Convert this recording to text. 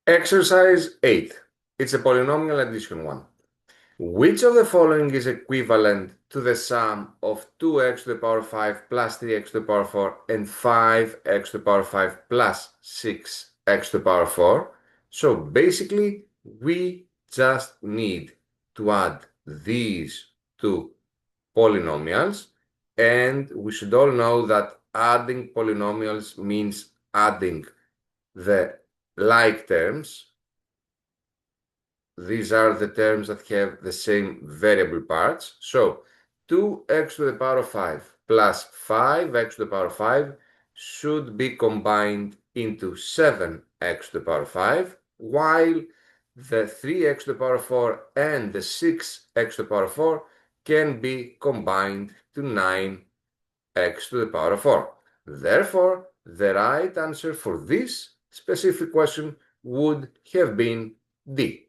Exercise 8. It's a polynomial addition one. Which of the following is equivalent to the sum of 2x to the power 5 plus 3x to the power 4 and 5x to the power 5 plus 6x to the power 4? So basically, we just need to add these two polynomials, and we should all know that adding polynomials means adding the like terms. These are the terms that have the same variable parts. So 2x to the power of 5 plus 5x to the power of 5 should be combined into 7x to the power of 5, while the 3x to the power of 4 and the 6x to the power of 4 can be combined to 9x to the power of 4. Therefore, the right answer for this specific question would have been D.